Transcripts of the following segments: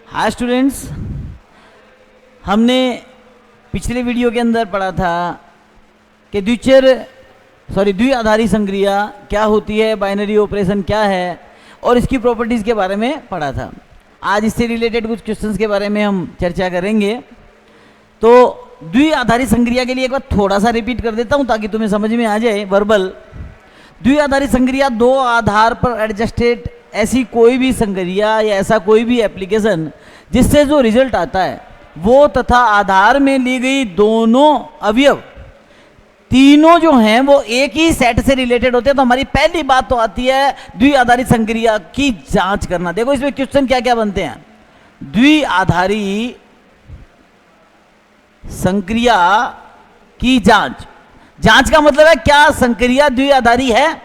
Hi students, हमने पिछले video के अंदर पढ़ा था कि द्विआधारी संक्रिया क्या होती है, बाइनरी ऑपरेशन क्या है और इसकी प्रॉपर्टीज़ के बारे में पढ़ा था। आज इससे रिलेटेड कुछ क्वेश्चंस के बारे में हम चर्चा करेंगे। तो द्विआधारी संक्रिया के लिए एक बार थोड़ा सा रिपीट कर देता हूँ ताकि तुम्हें समझ में आ जाए वर्बल। द्विआधारी संक्रिया दो आधार पर एडजस्टेड ऐसी कोई भी संक्रिया या ऐसा कोई भी एप्लीकेशन जिससे जो रिजल्ट आता है वो तथा आधार में ली गई दोनों अवयव तीनों जो हैं वो एक ही सेट से रिलेटेड होते हैं। तो हमारी पहली बात तो आती है द्विआधारी संक्रिया की जांच करना। देखो इसमें क्वेश्चन क्या क्या बनते हैं। द्विआधारी संक्रिया की जांच। जांच का मतलब है क्या संक्रिया द्विआधारी है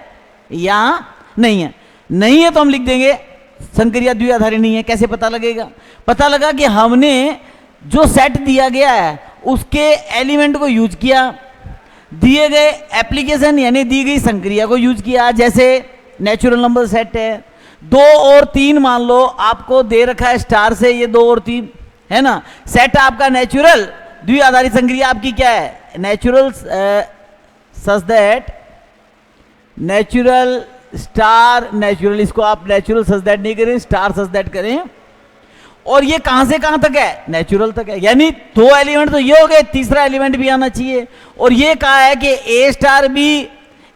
या नहीं है। नहीं है तो हम लिख देंगे संक्रिया द्विआधारी नहीं है। कैसे पता लगेगा? पता लगा कि हमने जो सेट दिया गया है उसके एलिमेंट को यूज किया, दिए गए एप्लीकेशन यानी दी गई संक्रिया को यूज किया। जैसे नेचुरल नंबर सेट है 2 और 3 मान लो, आपको दे रखा है स्टार से ये 2 और 3 है ना। सेट आपका नेचुरल, द्विआधारी संक्रिया आपकी क्या है? Natural such that natural star natural. इसको आप नेचुरल सच दैट नहीं करें, स्टार सच दैट करें। और ये कहां से कहां तक है? नेचुरल तक है। यानी 2 एलिमेंट तो ये हो गए, तीसरा एलिमेंट भी आना चाहिए। और ये कहा है कि A star B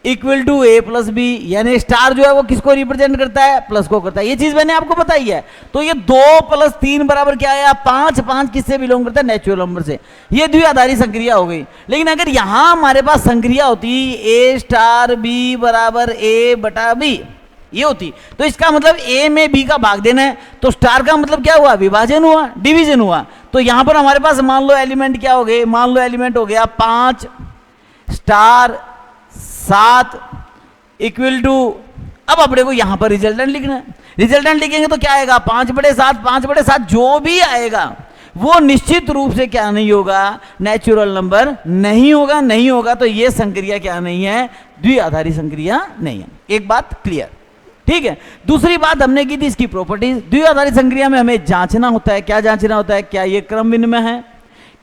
equal to A plus B, यानी स्टार जो है वो किसको रिप्रेजेंट करता है? प्लस को करता है। ये चीज मैंने आपको बताई है। तो ये 2 + 3 बराबर क्या आया? 5। 5 किससे बिलोंग करता है? नेचुरल नंबर से। ये द्विआधारी संक्रिया हो गई। लेकिन अगर यहां हमारे पास संक्रिया होती ए स्टार बी बराबर ए बटा बी, ये होती तो इसका मतलब ए में बी का भाग देना है। तो स्टार का मतलब क्या हुआ? विभाजन हुआ, डिवीजन हुआ। तो यहां पर हमारे पास मान लो एलिमेंट क्या हो गए? मान लो एलिमेंट हो गया 5 स्टार 7 इक्वल टू। अब अपने को यहां पर रिजल्टेंट लिखना है। रिजल्टेंट लिखेंगे तो क्या आएगा? 5/7। 5/7 जो भी आएगा वो निश्चित रूप से क्या नहीं होगा? नेचुरल नंबर नहीं होगा। नहीं होगा तो ये संक्रिया क्या नहीं है? द्विआधारी संक्रिया नहीं है। एक बात क्लियर, ठीक है। दूसरी बात हमने की थी इसकी प्रॉपर्टीज। द्विआधारी संक्रिया में हमें जांचना होता है। क्या जांचना होता है? क्या ये क्रम विनिमय है,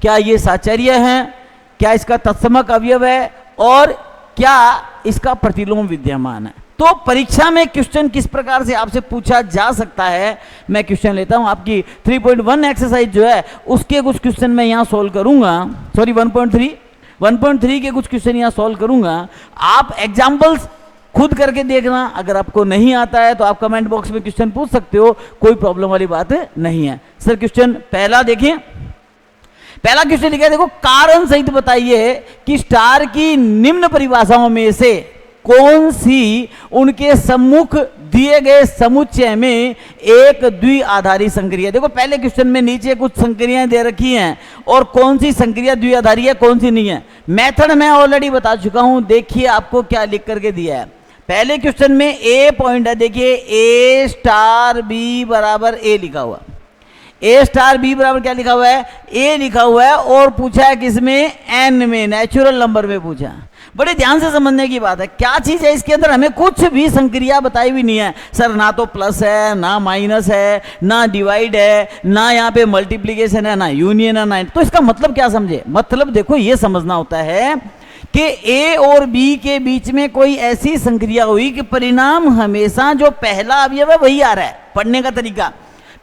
क्या ये साचर्य है, क्या इसका तत्समक अवयव है और क्या इसका प्रतिलोम विद्यमान है। तो परीक्षा में क्वेश्चन किस प्रकार से आपसे पूछा जा सकता है, मैं क्वेश्चन लेता हूं। आपकी 3.1 एक्सरसाइज जो है उसके कुछ क्वेश्चन मैं यहां सोल्व करूंगा। सॉरी 1.3 के कुछ क्वेश्चन यहां सोल्व करूंगा। आप एग्जाम्पल्स खुद करके देखना। अगर आपको नहीं आता है तो आप कमेंट बॉक्स में क्वेश्चन पूछ सकते हो, कोई प्रॉब्लम वाली बात नहीं है। सर क्वेश्चन पहला देखिए। पहला क्वेश्चन लिखा है, देखो कारण सहित बताइए कि स्टार की निम्न परिभाषाओं में से कौन सी उनके सम्मुख दिए गए समुच्चय में एक द्विआधारी संक्रिया। देखो पहले क्वेश्चन में नीचे कुछ संक्रियाएं दे रखी हैं और कौन सी संक्रिया द्विआधारी है कौन सी नहीं है। मेथड मैं ऑलरेडी बता चुका हूं। देखिए आपको क्या लिख करके दिया है। पहले क्वेश्चन में ए पॉइंट है, देखिए ए स्टार बी बराबर ए लिखा हुआ। ए स्टार बी बराबर क्या लिखा हुआ है? ए लिखा हुआ है। और पूछा है किसमें? एन में, नेचुरल नंबर में पूछा। बड़े ध्यान से समझने की बात है। क्या चीज है इसके अंदर? हमें कुछ भी संक्रिया बताई हुई नहीं है सर। ना तो प्लस है, ना माइनस है, ना डिवाइड है, ना यहाँ पे मल्टीप्लीकेशन है, ना यूनियन है, ना। तो इसका मतलब क्या समझे? मतलब देखो ये समझना होता है कि ए और बी के बीच में कोई ऐसी संक्रिया हुई कि परिणाम हमेशा जो पहला अवयव है वही आ रहा है। पढ़ने का तरीका,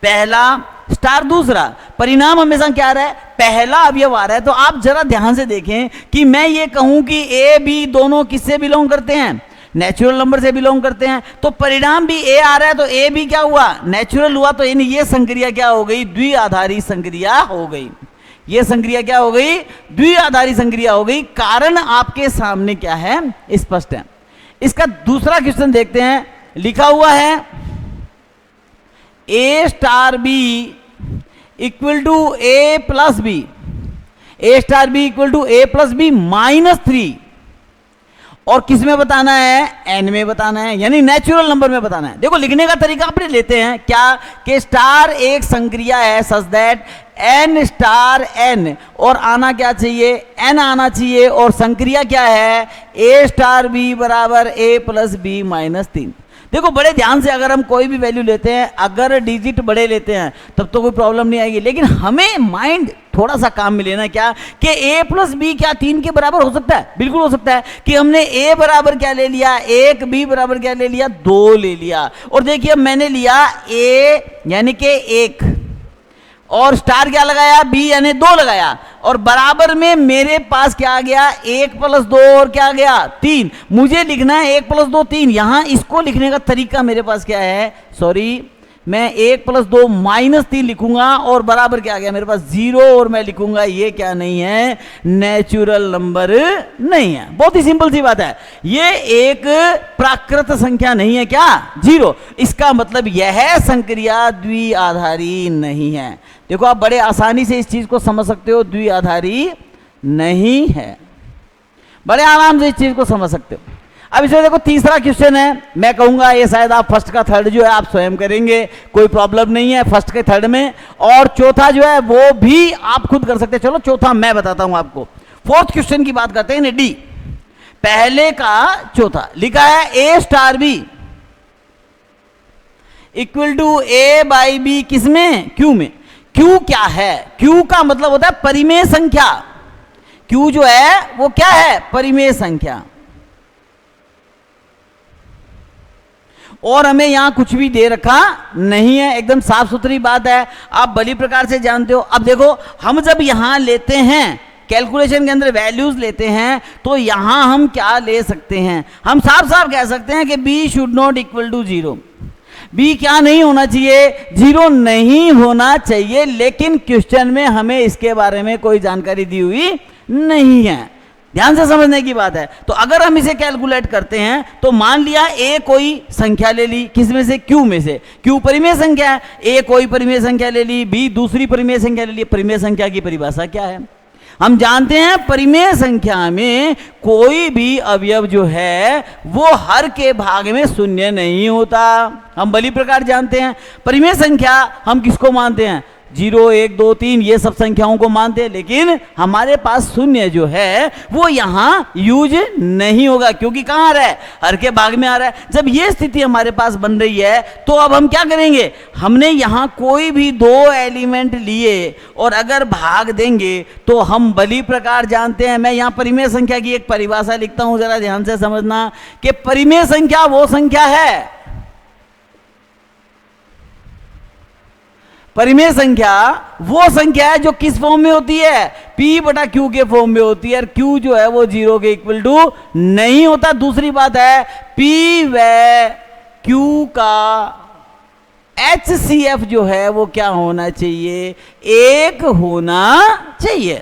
पहला स्टार, दूसरा परिणाम हमेशा क्या आ रहा है? पहला अवयव आ रहा है। तो आप जरा ध्यान से देखें कि मैं ये कहूं कि ए बी दोनों किससे बिलोंग करते हैं? नेचुरल नंबर से बिलोंग करते हैं। तो परिणाम भी ए आ रहा है तो ए भी क्या हुआ? नेचुरल हुआ। तो ये संक्रिया क्या हो गई? द्विआधारी संक्रिया हो गई। ये संक्रिया क्या हो गई? द्विआधारी संक्रिया हो गई। कारण आपके सामने क्या है? स्पष्ट है। इसका दूसरा क्वेश्चन देखते हैं। लिखा हुआ है ए star B equal to A plus B. A star B equal to A plus B -3। और किस में बताना है? एन में बताना है, यानी नेचुरल नंबर में बताना है। देखो लिखने का तरीका अपने लेते हैं क्या कि स्टार एक संक्रिया है such that n star n, और आना क्या चाहिए? एन आना चाहिए। और संक्रिया क्या है? ए स्टार बी बराबर ए प्लस बी -3। देखो बड़े ध्यान से अगर हम कोई भी वैल्यू लेते हैं, अगर डिजिट बड़े लेते हैं तब तो कोई प्रॉब्लम नहीं आएगी, लेकिन हमें माइंड थोड़ा सा काम में लेना क्या कि a प्लस बी क्या 3 के बराबर हो सकता है? बिल्कुल हो सकता है कि हमने a बराबर क्या ले लिया 1, b बराबर क्या ले लिया 2 ले लिया, और देखिए मैंने लिया a यानी कि 1 और स्टार क्या लगाया b यानी 2 लगाया, और बराबर में मेरे पास क्या आ गया 1 प्लस 2 और क्या आ गया 3। मुझे लिखना है 1 प्लस 2 3। यहां इसको लिखने का तरीका मेरे पास क्या है, सॉरी, मैं 1 प्लस 2 माइनस 3 लिखूंगा और बराबर क्या आ गया मेरे पास 0, और मैं लिखूंगा ये क्या नहीं है, नेचुरल नंबर नहीं है। बहुत ही सिंपल सी बात है, ये एक प्राकृत संख्या नहीं है क्या 0, इसका मतलब यह संक्रिया द्विआधारी नहीं है। देखो आप बड़े आसानी से इस चीज को समझ सकते हो, द्विआधारी नहीं है, बड़े आराम से इस चीज को समझ सकते हो। अब इसमें देखो तीसरा क्वेश्चन है, मैं कहूंगा ये शायद आप फर्स्ट का थर्ड जो है आप स्वयं करेंगे, कोई प्रॉब्लम नहीं है फर्स्ट के थर्ड में, और चौथा जो है वो भी आप खुद कर सकते हैं। चलो चौथा मैं बताता हूं आपको। फोर्थ क्वेश्चन की बात करते हैं, डी पहले का चौथा लिखा है a star B equal to a by b, किसमें q में। q क्या है, q का मतलब होता है परिमेय संख्या, q जो है वो क्या है परिमेय संख्या, और हमें यहां कुछ भी दे रखा नहीं है, एकदम साफ सुथरी बात है, आप भली प्रकार से जानते हो। अब देखो हम जब यहां लेते हैं कैलकुलेशन के अंदर वैल्यूज लेते हैं तो यहां हम क्या ले सकते हैं, हम साफ साफ कह सकते हैं कि b should not equal to 0, b क्या नहीं होना चाहिए 0 नहीं होना चाहिए, लेकिन क्वेश्चन में हमें इसके बारे में कोई जानकारी दी हुई नहीं है, ध्यान से समझने की बात है। तो अगर हम इसे कैलकुलेट करते हैं तो मान लिया a कोई संख्या ले ली, किस में से q में से, q परिमेय संख्या है, a कोई परिमेय संख्या ले ली, b दूसरी परिमेय संख्या ले ली। परिमेय संख्या की परिभाषा क्या है, हम जानते हैं परिमेय संख्या में कोई भी अवयव जो है वो हर के भाग में शून्य नहीं होता, हम भली प्रकार जानते हैं। परिमेय संख्या हम किसको मानते हैं 0 1 2 3 ये सब संख्याओं को मानते हैं, लेकिन हमारे पास शून्य जो है वो यहां यूज नहीं होगा, क्योंकि कहां आ रहा है हर के भाग में आ रहा है। जब ये स्थिति हमारे पास बन रही है तो अब हम क्या करेंगे, हमने यहां कोई भी 2 एलिमेंट लिए और अगर भाग देंगे तो हम भली प्रकार जानते हैं, मैं यहां परिमेय संख्या की एक परिभाषा लिखता हूं, जरा ध्यान से समझना कि परिमेय संख्या वो संख्या है, परिमेय संख्या वो संख्या है जो किस फॉर्म में होती है p बटा q के फॉर्म में होती है, और q जो है वो 0 के इक्वल टू नहीं होता। दूसरी बात है p व q का HCF जो है वो क्या होना चाहिए 1 होना चाहिए,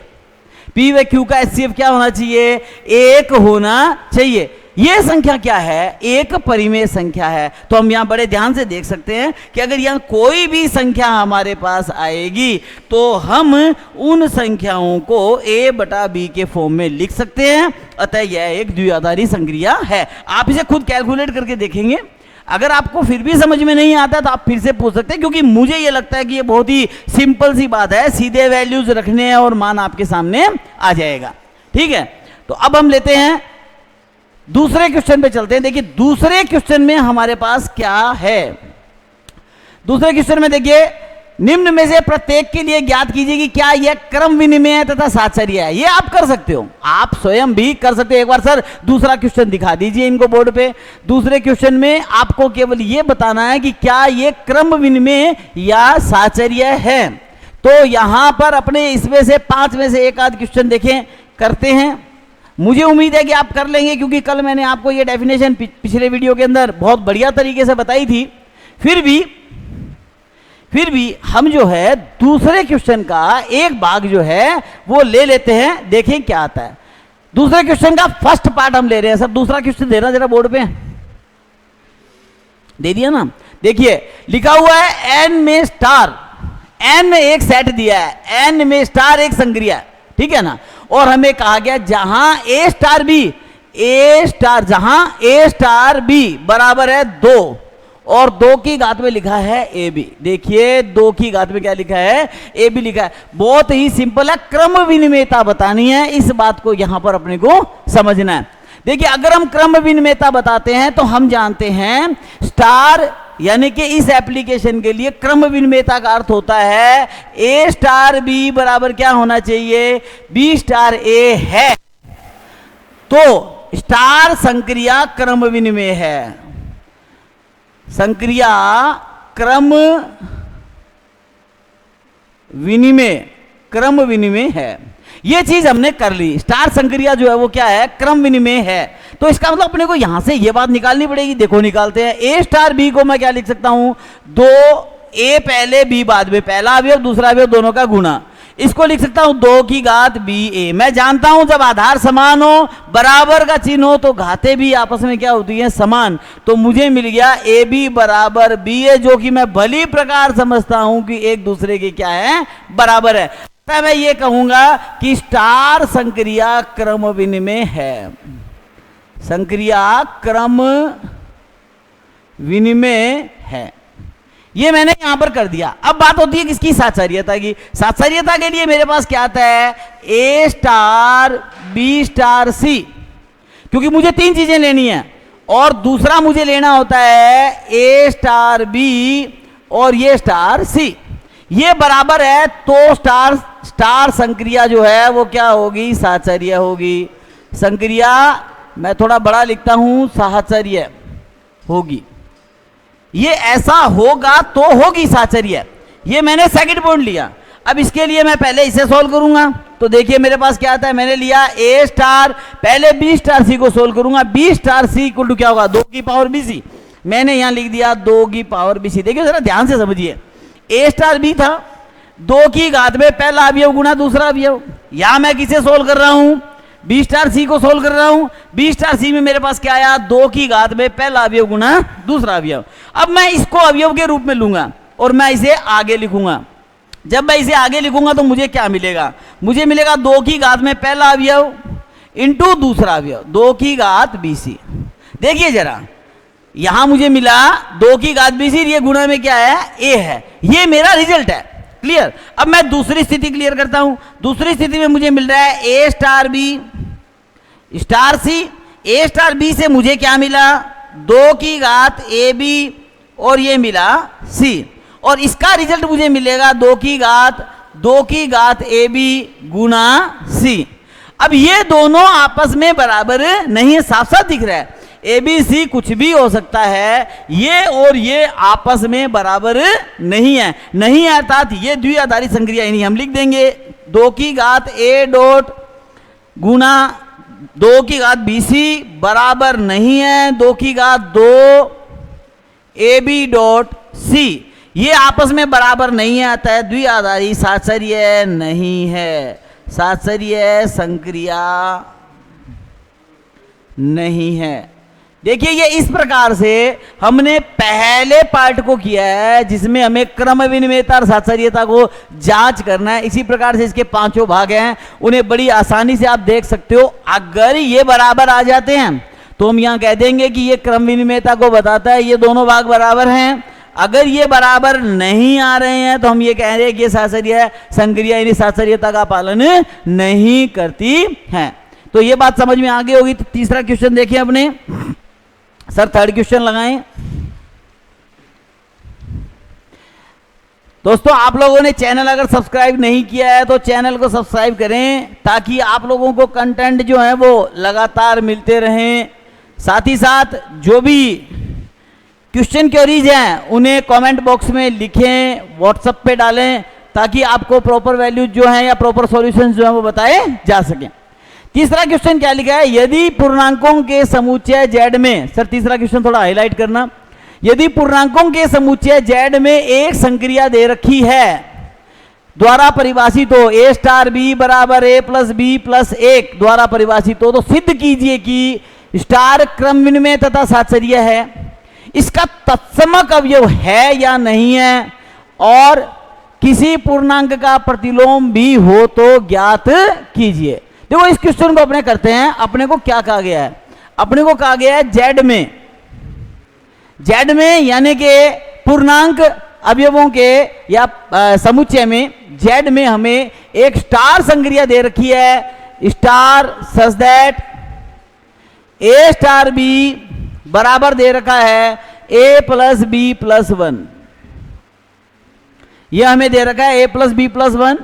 p व q का HCF क्या होना चाहिए 1 होना चाहिए। यह संख्या क्या है एक परिमेय संख्या है। तो हम यहां बड़े ध्यान से देख सकते हैं कि अगर यहां कोई भी संख्या हमारे पास आएगी तो हम उन संख्याओं को a बटा b के फॉर्म में लिख सकते हैं, अतः यह एक द्विआधारी संक्रिया है। आप इसे खुद कैलकुलेट करके देखेंगे, अगर आपको फिर भी समझ में नहीं आता तो आप फिर से पूछ सकते हैं, क्योंकि मुझे यह लगता है कि यह बहुत ही सिंपल सी बात है, सीधे वैल्यूज रखने हैं और मान आपके सामने आ जाएगा। ठीक है, तो अब हम लेते हैं दूसरे क्वेश्चन पे चलते हैं। देखिए दूसरे क्वेश्चन में हमारे पास क्या है, दूसरे क्वेश्चन में देखिए निम्न में से प्रत्येक के लिए ज्ञात कीजिए कि क्या यह क्रम विनिमय है तथा साचर्य है। ये आप कर सकते हो, आप स्वयं भी कर सकते हो। एक बार सर दूसरा क्वेश्चन दिखा दीजिए इनको बोर्ड पे। दूसरे क्वेश्चन में आपको केवल ये बताना है कि क्या यह क्रम विनिमय या साचर्य है। तो यहां पर अपने इसमें से 5 में से एक आध क्वेश्चन देखें करते हैं, मुझे उम्मीद है कि आप कर लेंगे, क्योंकि कल मैंने आपको ये डेफिनेशन पिछले वीडियो के अंदर बहुत बढ़िया तरीके से बताई थी। फिर भी हम जो है दूसरे क्वेश्चन का एक भाग जो है वो ले लेते हैं, देखें क्या आता है। दूसरे क्वेश्चन का फर्स्ट पार्ट हम ले रहे हैं। सब दूसरा क्वेश्चन देना जरा बोर्ड पे, दे दिया ना। देखिए लिखा हुआ है n में स्टार, n एक सेट दिया है, n में स्टार एक संक्रिया, ठीक है ना। और हमें कहा गया जहां a स्टार b बराबर है 2 और 2 की घात में लिखा है ab। देखिए 2 की घात में क्या लिखा है ab लिखा है। बहुत ही सिंपल है, क्रम विनिमयता बतानी है, इस बात को यहां पर अपने को समझना है। देखिए अगर हम क्रम विनिमेयता बताते हैं तो हम जानते हैं स्टार यानी कि इस एप्लीकेशन के लिए क्रम विनिमेयता का अर्थ होता है ए स्टार बी बराबर क्या होना चाहिए, बी स्टार ए है। तो स्टार संक्रिया क्रम विनिमेय है, संक्रिया क्रम विनिमेय है। ये चीज हमने कर ली, स्टार संक्रिया जो है वो क्या है, क्रम विनिमेय है। तो इसका मतलब अपने को यहां से ये बात निकालनी पड़ेगी। देखो निकालते हैं, ए स्टार बी को मैं क्या लिख सकता हूं, 2a पहले बी बाद में, पहला अवयव दूसरा अवयव दोनों का गुणा। इसको लिख सकता हूं 2 की घात ba। मैं जानता हूं जब आधार समान हो, बराबर का चिन्ह हो, तो घातें भी आपस में क्या होती हैं, समान। तो मुझे मिल गया ab बराबर ba, जो कि मैं भली प्रकार समझता हूं कि एक दूसरे के क्या है, बराबर है। तो मैं ये कहूंगा कि स्टार संक्रिया क्रम विनिमेय है, संक्रिया क्रम विनिमेय है। ये मैंने यहां पर कर दिया। अब बात होती है किसकी, साचार्यता की। साचार्यता के लिए मेरे पास क्या आता है, ए स्टार बी स्टार सी, क्योंकि मुझे 3 चीजें लेनी है। और दूसरा मुझे लेना होता है ए स्टार बी और ये स्टार सी, ये बराबर है। तो स्टार संक्रिया जो है वो क्या होगी, साचार्य होगी। संक्रिया मैं थोड़ा बड़ा लिखता हूं, साहचर्य होगी। ये ऐसा होगा तो होगी साहचर्य। ये मैंने सेकंड पॉइंट लिया। अब इसके लिए मैं पहले इसे सोल्व करूंगा। तो देखिए मेरे पास क्या आता है, मैंने लिया ए स्टार, पहले बी स्टार सी को सोल्व करूंगा। B star C equal to क्या होगा, 2 की पावर बी सी। मैंने यहां लिख दिया 2 की पावर बी सी। देखिए जरा ध्यान से समझिए, ए स्टार बी था, 2 की घात में पहला अवयव गुणा दूसरा अवयव। यहां मैं किसे सोल्व कर रहा हूं, बी स्टार सी को सोल्व कर रहा हूं। बी स्टार सी में मेरे पास क्या आया, 2 की घात में पहला अवयव गुणा दूसरा अवयव। अब मैं इसको अवयव के रूप में लूंगा और मैं इसे आगे लिखूंगा। जब मैं इसे आगे लिखूंगा तो मुझे क्या मिलेगा, मुझे मिलेगा 2 की घात में पहला अवयव इंटू दूसरा अवयव, 2 की घात बी सी। देखिए जरा यहां मुझे मिला 2 की घात बी सी, ये गुणा में क्या है, ए है। ये मेरा रिजल्ट है, क्लियर। अब मैं दूसरी स्थिति क्लियर करता हूं। दूसरी स्थिति में मुझे मिल रहा है ए स्टार बी स्टार सी। ए स्टार बी से मुझे क्या मिला, 2 की घात ए बी और ये मिला सी। और इसका रिजल्ट मुझे मिलेगा 2 की घात ए बी गुना सी। अब ये दोनों आपस में बराबर नहीं है, साफ साफ दिख रहा है। ए बी सी कुछ भी हो सकता है, ये और ये आपस में बराबर नहीं है। नहीं अर्थात ये द्विआधारी संक्रिया ही नहीं। हम लिख देंगे 2 की घात ए डॉट गुना 2 की घात बी सी बराबर नहीं है 2 की घात 2 ए बी डॉट सी। ये आपस में बराबर नहीं है, अतः द्विआधारी साचर्य नहीं है, साचर्य संक्रिया नहीं है। देखिए ये इस प्रकार से हमने पहले पार्ट को किया है, जिसमें हमें क्रम विनिमेयता और साचर्यता को जांच करना है। इसी प्रकार से इसके 5 भाग हैं, उन्हें बड़ी आसानी से आप देख सकते हो। अगर ये बराबर आ जाते हैं तो हम यहां कह देंगे कि ये क्रम विनिमेयता को बताता है, ये दोनों भाग बराबर हैं। अगर ये बराबर नहीं आ रहे हैं तो हम ये कह रहे हैं कि ये साचर्य संक्रिया यानी साचर्यता का पालन नहीं करती है। तो ये बात समझ में आ गई होगी। तो तीसरा क्वेश्चन देखिए अपने सर, थर्ड क्वेश्चन लगाएं। दोस्तों आप लोगों ने चैनल अगर सब्सक्राइब नहीं किया है तो चैनल को सब्सक्राइब करें, ताकि आप लोगों को कंटेंट जो है वो लगातार मिलते रहें। साथ ही साथ जो भी क्वेश्चन क्वेरीज हैं उन्हें कमेंट बॉक्स में लिखें, व्हाट्सएप पे डालें, ताकि आपको प्रॉपर वैल्यूज जो है या प्रॉपर सॉल्यूशंस जो है वो बताए जा सकें। तीसरा क्वेश्चन क्या लिखा है, यदि पूर्णांकों के समुच्चय z में, सर तीसरा क्वेश्चन थोड़ा हाईलाइट करना, यदि पूर्णांकों के समुच्चय z में एक संक्रिया दे रखी है द्वारा परिभाषित हो, a स्टार b बराबर a प्लस बी प्लस 1 द्वारा परिभाषित हो, तो सिद्ध कीजिए कि स्टार क्रम विनिमेय तथा साचर्य है, इसका तत्समक अवयव है या नहीं है, और किसी पूर्णांक का प्रतिलोम भी हो तो ज्ञात कीजिए। देखो इस क्वेश्चन को अपने करते हैं। अपने को क्या कहा गया है, अपने को कहा गया है z में यानी कि पूर्णांक अवयवों के या समुच्चय में z में हमें एक स्टार संक्रिया दे रखी है, star such that a star b बराबर दे रखा है ए प्लस बी प्लस 1, यह हमें दे रखा है ए प्लस बी प्लस 1,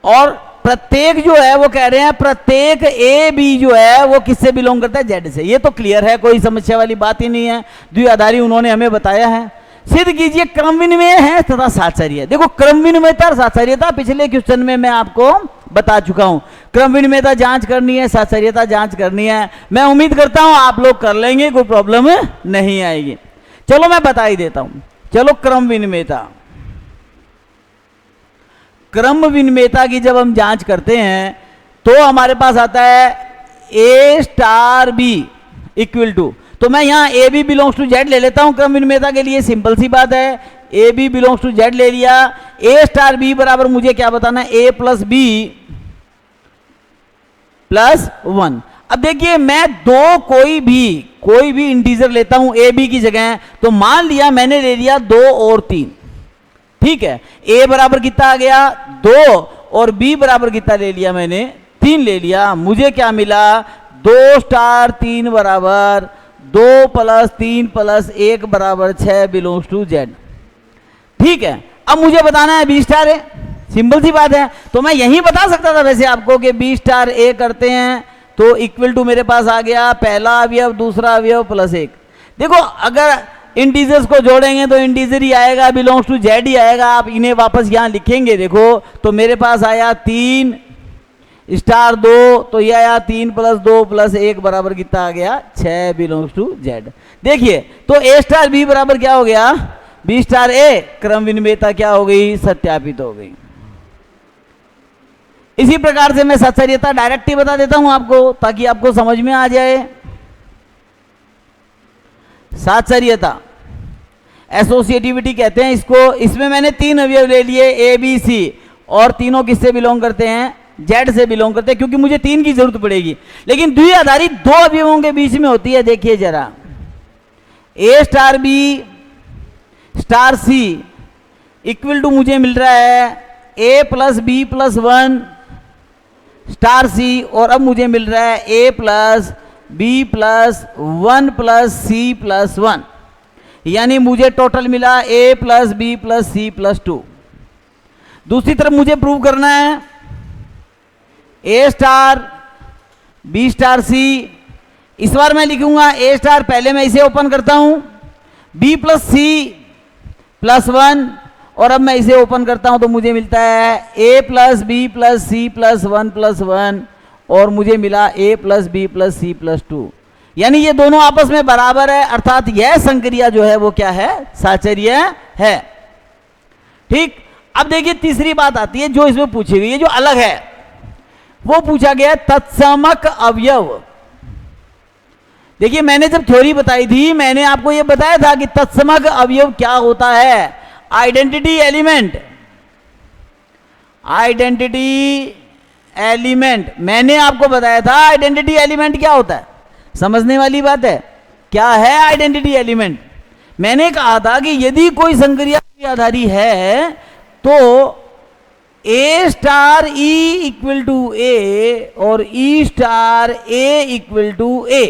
और प्रत्येक जो है वो कह रहे हैं प्रत्येक ए बी जो है वो किससे बिलोंग करता है, जेड से। ये तो क्लियर है, कोई समस्या वाली बात ही नहीं है, द्विआधारी उन्होंने हमें बताया है। सिद्ध कीजिए क्रम विनिमय है तथा साहचर्य। देखो क्रम विनिमयता और साहचर्यता पिछले क्वेश्चन में मैं आपको बता चुका हूं। क्रम विनिमयता जांच करनी है, साहचर्यता जांच करनी है। मैं उम्मीद करता हूं आप लोग कर लेंगे, कोई प्रॉब्लम नहीं आएगी। चलो मैं बता ही देता हूं। चलो क्रम विनिमयता, क्रम विनिमयता की जब हम जांच करते हैं तो हमारे पास आता है ए स्टार बी इक्वल टू, तो मैं यहां a b belongs to z ले लेता हूं क्रम विनिमयता के लिए, सिंपल सी बात है। A b belongs to z ले लिया। ए स्टार बी बराबर मुझे क्या बताना है, ए प्लस बी प्लस 1। अब देखिए मैं दो कोई भी इंटीजर लेता हूं ए बी की जगह, तो मान लिया मैंने ले लिया 2 और 3, ठीक है। ए बराबर कितना आ गया 2 और बी बराबर कितना ले लिया मैंने 3 ले लिया। मुझे क्या मिला 2 स्टार 3 बराबर 2 प्लस 3 प्लस 1 बराबर 6 बिलोंग्स टू जेड, ठीक है। अब मुझे बताना है बी स्टार ए, सिंपल सी बात है। तो मैं यही बता सकता था वैसे आपको कि बी स्टार ए करते हैं तो इक्वल टू मेरे पास आ गया पहला अवयव दूसरा अवयव प्लस 1। देखो अगर इंटीजर्स को जोड़ेंगे तो इंटीजर ही आएगा, बिलोंग्स टू जेड ही आएगा। आप इन्हें वापस यहां लिखेंगे देखो तो मेरे पास आया 3 स्टार 2, तो यह आया 3 प्लस 2 प्लस 1 बराबर कितना आ गया 6 बिलोंग्स टू जेड। देखिए तो ए स्टार बी बराबर क्या हो गया बी स्टार ए, क्रम विनिमयता क्या हो गई सत्यापित हो गई। इसी प्रकार से मैं साहचर्यता डायरेक्ट ही बता देता हूं आपको ताकि आपको समझ में आ जाए। साहचर्यता एसोसिएटिविटी कहते हैं इसको। इसमें मैंने 3 अवयव ले लिए ए बी सी, और तीनों किससे बिलोंग करते हैं जेड से बिलोंग करते हैं, क्योंकि मुझे 3 की जरूरत पड़ेगी। लेकिन द्विआधारी 2 अवयवों के बीच में होती है। देखिए जरा A star B star C equal to मुझे मिल रहा है A plus B plus 1 star C, और अब मुझे मिल रहा है A plus B plus 1 plus C plus 1, यानी मुझे टोटल मिला A plus B plus C plus 2। दूसरी तरफ मुझे प्रूव करना है ए स्टार बी स्टार सी। इस बार मैं लिखूंगा ए स्टार, पहले मैं इसे ओपन करता हूं बी प्लस सी प्लस 1, और अब मैं इसे ओपन करता हूं तो मुझे मिलता है A plus B plus C plus 1 plus 1, और मुझे मिला A plus B plus C plus 2, यानी ये दोनों आपस में बराबर है, अर्थात यह संक्रिया जो है वो क्या है साहचर्य है, ठीक। अब देखिए तीसरी बात आती है जो इसमें पूछी गई है, जो अलग है, वो पूछा गया तत्समक अवयव। देखिए मैंने जब थ्योरी बताई थी मैंने आपको यह बताया था कि तत्समक अवयव क्या होता है। आइडेंटिटी एलिमेंट, आइडेंटिटी एलिमेंट मैंने आपको बताया था। आइडेंटिटी एलिमेंट क्या होता है, समझने वाली बात है। क्या है आइडेंटिटी एलिमेंट? मैंने कहा था कि यदि कोई संक्रिया द्विआधारी है तो ए स्टार ई इक्वल टू ए और ई स्टार ए इक्वल टू ए,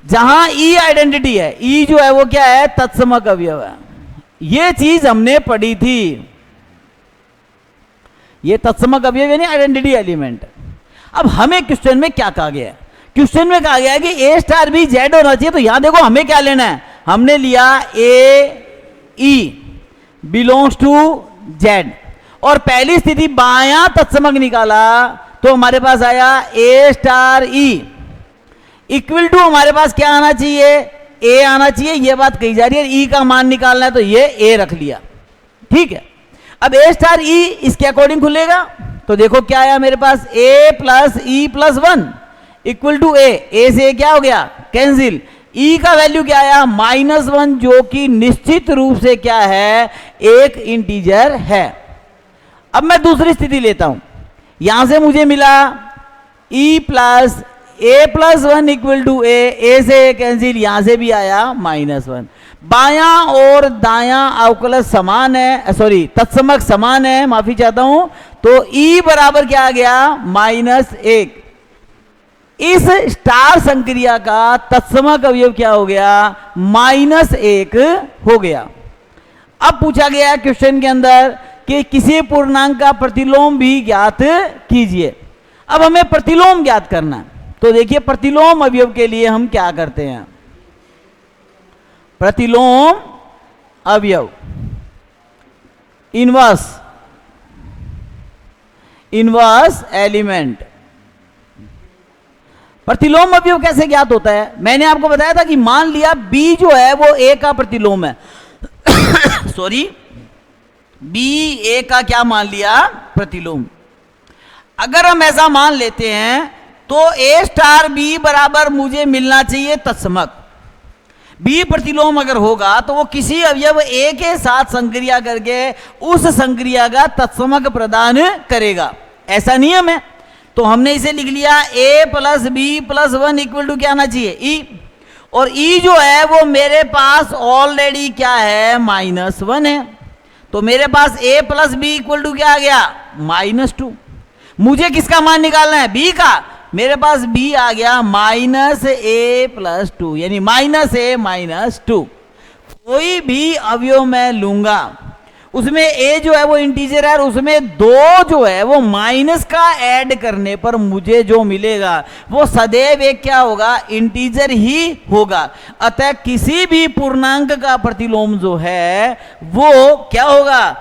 जहां ई आइडेंटिटी है, ई जो है वो क्या है तत्समक अवयव है। ये चीज हमने पढ़ी थी, ये तत्समक अवयव यानी आइडेंटिटी एलिमेंट। अब हमें क्वेश्चन में क्या कहा गया है, क्वेश्चन में कहा गया है कि ए स्टार भी जेड होना चाहिए। तो यहां देखो हमें क्या लेना है, हमने लिया ए ई बिलोंग्स टू जेड, और पहली स्थिति बायां तत्समक निकाला तो हमारे पास आया ए स्टार ई इक्वल टू, हमारे पास क्या आना चाहिए ए आना चाहिए। यह बात कही जा रही है, ई का मान निकालना है तो ये ए रख लिया, ठीक है। अब ए स्टार ई इसके अकॉर्डिंग खुलेगा तो देखो क्या आया मेरे पास A plus E plus 1 equal to A से क्या हो गया कैंसिल। ई का वैल्यू क्या आया -1, जो कि निश्चित रूप से क्या है एक इंटीजर है। अब मैं दूसरी स्थिति लेता हूं, यहां से मुझे मिला E plus A plus 1 equal to A से कैंसिल, यहां से भी आया -1। बायां और दायां अवकलज समान है, सॉरी तत्समक समान है, माफी चाहता हूं। तो ई बराबर क्या आ गया -1। इस स्टार संक्रिया का तत्समक अवयव क्या हो गया? -1 हो गया। अब पूछा गया है क्वेश्चन के अंदर कि किसी पूर्णांक का प्रतिलोम भी ज्ञात कीजिए। अब हमें प्रतिलोम ज्ञात करना है, तो देखिए प्रतिलोम अवयव के लिए हम क्या करते हैं। प्रतिलोम अवयव इनवर्स एलिमेंट। प्रतिलोम अवयव कैसे ज्ञात होता है? मैंने आपको बताया था कि मान लिया B जो है वो A का प्रतिलोम है सॉरी, B A का क्या मान लिया? प्रतिलोम। अगर हम ऐसा मान लेते हैं तो A स्टार B बराबर मुझे मिलना चाहिए तत्समक। B प्रतिलोम अगर होगा तो वो किसी अवयव A के साथ संक्रिया करके उस संक्रिया का तत्समक प्रदान करेगा, ऐसा नियम है। तो हमने इसे लिख लिया A + B + 1 = क्या आना चाहिए? E। और E जो है वो मेरे पास ऑलरेडी क्या है? -1 है। तो मेरे पास A + B = क्या आ गया? -2। मुझे किसका मान निकालना है? B का। मेरे पास B आ गया -A + 2, यानी -A - 2। कोई भी अवयव मैं लूंगा उसमें A जो है वो इंटीजर है और उसमें 2 जो है वो माइनस का ऐड करने पर मुझे जो मिलेगा वो सदैव एक क्या होगा? इंटीजर ही होगा। अतः किसी भी पूर्णांक का प्रतिलोम जो है वो क्या होगा?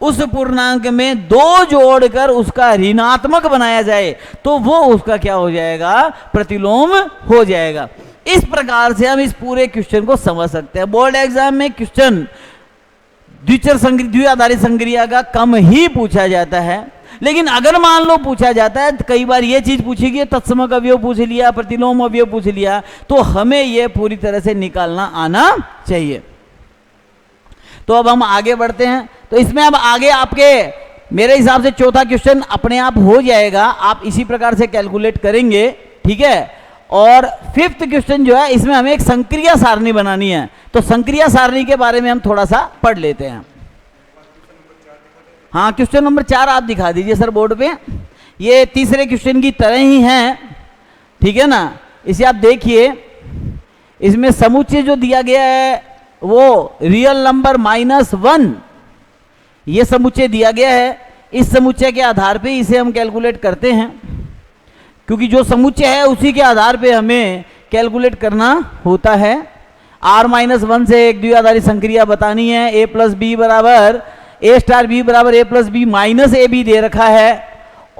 उस पूर्णांक में 2 जोड़कर उसका ऋणात्मक बनाया जाए तो वो उसका क्या हो जाएगा? प्रतिलोम हो जाएगा। इस प्रकार से हम इस पूरे क्वेश्चन को समझ सकते हैं। बोर्ड एग्जाम में क्वेश्चन द्विआधारी संक्रिया का कम ही पूछा जाता है, लेकिन अगर मान लो पूछा जाता है तो कई बार ये चीज पूछी गई, तत्समक अवयव पूछ लिया, प्रतिलोम अवयव पूछ लिया, तो हमें ये पूरी तरह से निकालना आना चाहिए। तो अब हम आगे बढ़ते हैं। तो इसमें अब आगे आपके मेरे हिसाब से चौथा क्वेश्चन अपने आप हो जाएगा, आप इसी प्रकार से कैलकुलेट करेंगे, ठीक है। और 5th क्वेश्चन जो है इसमें हमें एक संक्रिया सारणी बनानी है, तो संक्रिया सारणी के बारे में हम थोड़ा सा पढ़ लेते हैं। हाँ, क्वेश्चन नंबर 4 आप दिखा दीजिए सर बोर्ड पे। ये तीसरे क्वेश्चन की तरह ही है, ठीक है ना। इसे आप देखिए, इसमें समुच्चय जो दिया गया है वो रियल नंबर -1 ये समुच्चय दिया गया है। इस समुच्चय के आधार पे इसे हम कैलकुलेट करते हैं, क्योंकि जो समुच्चय है उसी के आधार पे हमें कैलकुलेट करना होता है। R-1 से एक द्विआधारी संक्रिया बतानी है। A + B बराबर A स्टार B बराबर A + B - AB दे रखा है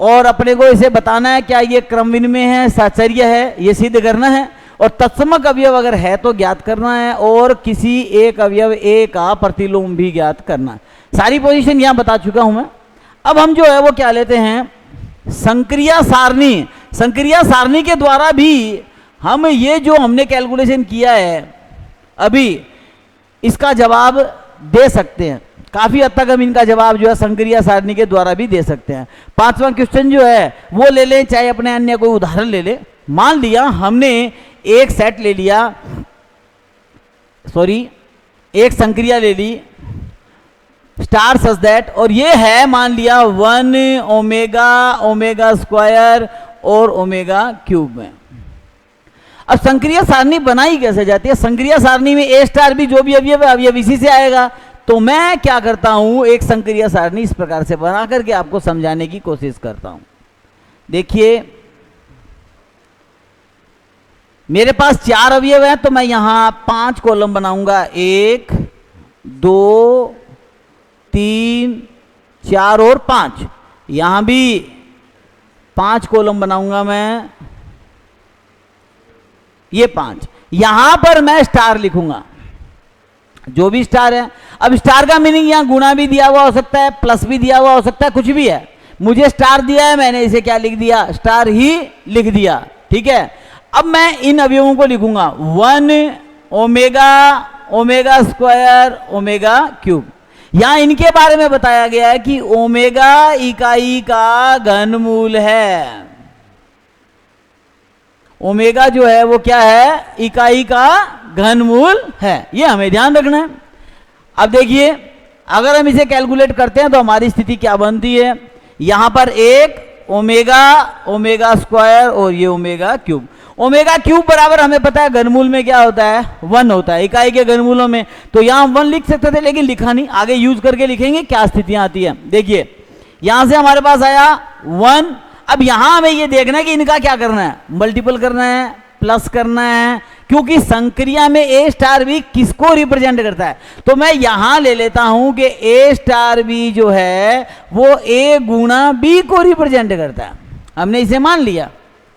और अपने को इसे बताना है क्या ये क्रम विनिमय है, साचर्य है, ये सिद्ध करना है। और तत्समक अवयव अगर है तो ज्ञात करना है और किसी एक अवयव A का प्रतिलोम भी ज्ञात करना है। सारी पोजीशन यहां बता चुका हूं मैं। अब हम जो है वो क्या लेते हैं? संक्रिया सारणी। संक्रिया सारणी के द्वारा भी हम ये जो हमने कैलकुलेशन किया है अभी इसका जवाब दे सकते हैं। काफी हद तक हम इनका जवाब जो है संक्रिया सारणी के द्वारा भी दे सकते हैं। 5वां क्वेश्चन जो है वो ले लें, चाहे अपने अन्य कोई उदाहरण ले लें। मान लिया हमने एक सेट ले लिया, सॉरी एक संक्रिया ले ली स्टार सच दैट, और ये है मान लिया 1 ओमेगा स्क्वायर और ओमेगा क्यूब में। अब संक्रिया सारणी बनाई कैसे जाती है? संक्रिया सारणी में A स्टार भी जो भी अवयव है अवयव इसी से आएगा। तो मैं क्या करता हूं, एक संक्रिया सारणी इस प्रकार से बना करके आपको समझाने की कोशिश करता हूं। देखिए मेरे पास 4 अवयव हैं तो मैं यहां 5 कॉलम बनाऊंगा, 1 2 3 4 और 5। यहां भी 5 कॉलम बनाऊंगा मैं, ये 5। यहां पर मैं स्टार लिखूंगा, जो भी स्टार है। अब स्टार का मीनिंग यहां गुणा भी दिया हुआ हो सकता है, प्लस भी दिया हुआ हो सकता है, कुछ भी है। मुझे स्टार दिया है, मैंने इसे क्या लिख दिया? स्टार ही लिख दिया, ठीक है। अब मैं इन अवयवों को लिखूंगा 1 ओमेगा स्क्वायर ओमेगा क्यूब। यहां इनके बारे में बताया गया है कि ओमेगा इकाई का घनमूल है। ओमेगा जो है वो क्या है? इकाई का घनमूल है, ये हमें ध्यान रखना है। अब देखिए अगर हम इसे कैलकुलेट करते हैं तो हमारी स्थिति क्या बनती है? यहां पर 1 ओमेगा, ओमेगा स्क्वायर और ये ओमेगा क्यूब। ओमेगा क्यूब बराबर हमें पता है घनमूल में क्या होता है, 1 होता है, इकाई के घनमूलों में। तो यहां 1 लिख सकते थे लेकिन लिखा नहीं, आगे यूज करके लिखेंगे क्या स्थितियां आती है। देखिए यहां से हमारे पास आया 1। अब यहां हमें ये देखना है कि इनका क्या करना है, मल्टीपल करना है, प्लस करना है, क्योंकि संक्रिया में ए स्टार बी किसको रिप्रेजेंट करता है। तो मैं यहां ले लेता हूं कि ए स्टार बी जो है वो ए गुणा बी को रिप्रेजेंट करता है, हमने इसे मान लिया,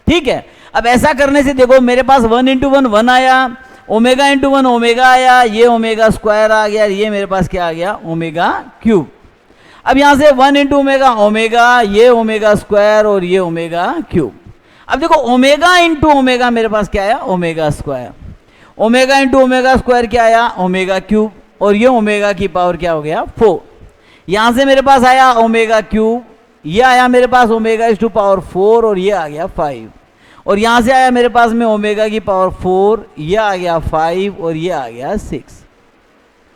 ठीक है। अब ऐसा करने से देखो मेरे पास 1 इंटू 1 1 आया, ओमेगा इंटू 1 ओमेगा आया, ये ओमेगा स्क्वायर आ गया, ये मेरे पास क्या आ गया, ओमेगा क्यूब। अब यहां से 1 इंटू ओमेगा ओमेगा, ये ओमेगा स्क्वायर और ये ओमेगा क्यूब। अब देखो ओमेगा इंटू ओमेगा मेरे पास क्या आया, omega square. Omega into omega square क्या आया, ओमेगा क्यूब, और ये ओमेगा की पावर क्या हो गया, 4। यहां से मेरे पास आया ओमेगा क्यूब, ये आया मेरे पास ओमेगा इस टू पावर 4 और ये आ गया 5, और यहां से आया मेरे पास में ओमेगा की पावर 4, ये आ गया 5 और ये आ गया 6।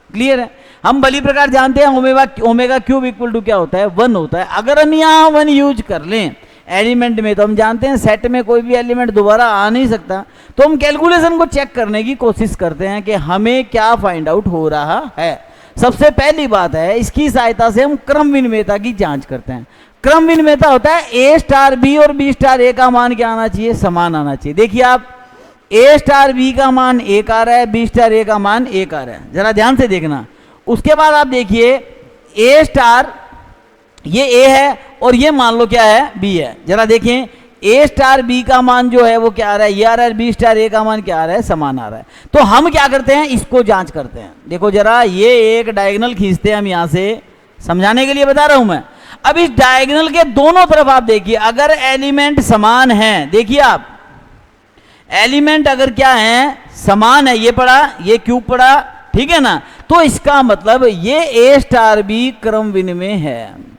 क्लियर है। हम भली प्रकार जानते हैं ओमेगा क्यूब इक्वल टू क्या होता है, 1 होता है। अगर हम यहां 1 यूज कर लें एलिमेंट में, तो हम जानते हैं सेट में कोई भी एलिमेंट दोबारा आ नहीं सकता, तो हम कैलकुलेशन को चेक करने की कोशिश करते हैं कि हमें क्या फाइंड आउट हो रहा है। सबसे पहली बात है इसकी सहायता से हम क्रम विनिमयता की जांच करते हैं। क्रम विनिमयता होता है ए स्टार बी और बी स्टार ए का मान क्या आना चाहिए, समान आना चाहिए। देखिए आप ए स्टार बी का मान 1 आ रहा है, बी स्टार ए का मान 1 आ रहा है, जरा ध्यान से देखना। उसके बाद आप देखिए ए स्टार ये ए है और ये मान लो क्या है, बी है। जरा देखें ए स्टार बी का मान जो है वो क्या आ रहा है, ये आ रहा है, बी स्टार ए का मान क्या आ रहा है, समान आ रहा है। तो हम क्या करते हैं, इसको जांच करते हैं। देखो जरा ये एक डायगोनल खींचते हैं हम, यहां से समझाने के लिए बता रहा हूं मैं। अब इस डायगोनल के दोनों तरफ आप देखिए अगर एलिमेंट समान है, देखिए आप एलिमेंट अगर क्या है, समान है, ये पड़ा ये क्यूब पड़ा, ठीक है ना, तो इसका मतलब ये ए स्टार बी क्रम विनिमय है।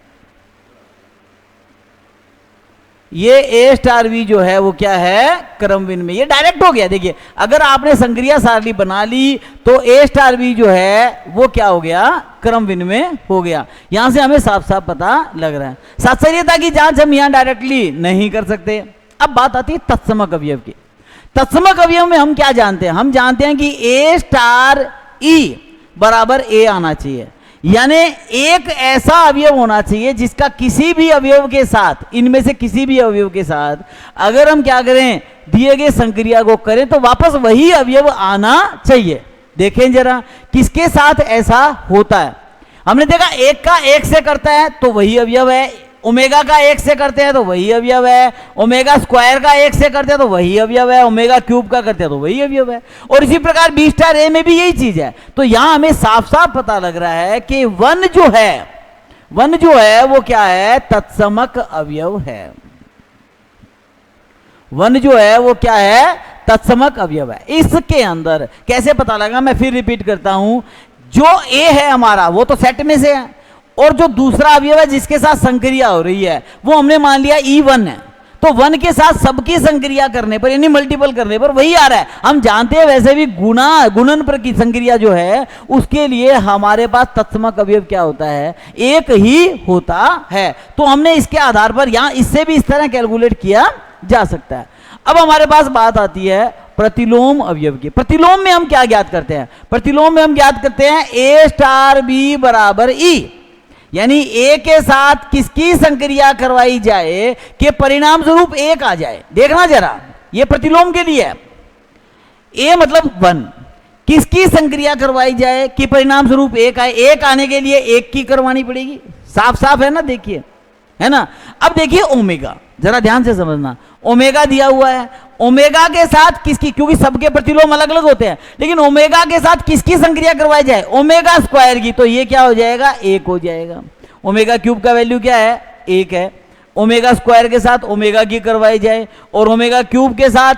ये ए स्टार बी जो है वो क्या है, क्रम विनिमय। ये डायरेक्ट हो गया। देखिए अगर आपने संक्रिया सारणी बना ली तो ए स्टार बी जो है वो क्या हो गया, क्रम विनिमय हो गया। यहां से हमें साफ साफ पता लग रहा है। सात्सर्यता की जांच हम यहां डायरेक्टली नहीं कर सकते। अब बात आती है तत्समक अवयव की। तत्समक अवयव में हम क्या जानते हैं, हम जानते हैं कि ए स्टार ई बराबर ए आना चाहिए, यानी एक ऐसा अवयव होना चाहिए जिसका किसी भी अवयव के साथ, इनमें से किसी भी अवयव के साथ अगर हम क्या करें, दिए गए संक्रिया को करें तो वापस वही अवयव आना चाहिए। देखें जरा किसके साथ ऐसा होता है। हमने देखा एक का एक से करता है तो वही अवयव है, ओमेगा का एक से करते हैं तो वही अवयव है, ओमेगा स्क्वायर का एक से करते हैं तो वही अवयव है, ओमेगा क्यूब का करते हैं तो वही अवयव है, और इसी प्रकार बी स्टार ए में भी यही चीज है। तो यहां हमें साफ साफ पता लग रहा है कि 1 जो है वो क्या है, तत्समक अवयव है। 1 जो है वो क्या है, तत्समक अवयव है। इसके अंदर कैसे पता लगा, मैं फिर रिपीट करता हूं, जो ए है हमारा वो तो सेट में से है, और जो दूसरा अवयव है जिसके साथ संक्रिया हो रही है वो हमने मान लिया E1 है। तो 1 के साथ सबकी संक्रिया करने पर यानी मल्टीपल करने पर वही आ रहा है। हम जानते हैं वैसे भी गुणन पर की संक्रिया जो है उसके लिए हमारे पास तत्समक अवयव क्या होता है, एक ही होता है। तो हमने इसके आधार पर यहां इससे भी इस तरह कैलकुलेट किया जा सकता है। अब हमारे पास बात आती है प्रतिलोम अवयव की। प्रतिलोम में हम क्या ज्ञात करते हैं, प्रतिलोम में हम ज्ञात करते हैं ए स्टार बी बराबर ई, यानी ए के साथ किसकी संक्रिया करवाई जाए कि परिणाम स्वरूप 1 आ जाए। देखना जरा ये प्रतिलोम के लिए है, ए मतलब 1, किसकी संक्रिया करवाई जाए कि परिणाम स्वरूप 1 आए। 1 आने के लिए 1 की करवानी पड़ेगी, साफ साफ है ना, देखिए है ना। अब देखिए ओमेगा, जरा ध्यान से समझना, ओमेगा दिया हुआ है, ओमेगा के साथ किसकी, क्योंकि सबके प्रतिलोम अलग अलग होते हैं, लेकिन ओमेगा के साथ किसकी संक्रिया करवाई जाए, ओमेगा स्क्वायर की, तो ये क्या हो जाएगा, 1 हो जाएगा। ओमेगा क्यूब का वैल्यू क्या है, 1 है। ओमेगा स्क्वायर के साथ ओमेगा की करवाई जाए और ओमेगा क्यूब के साथ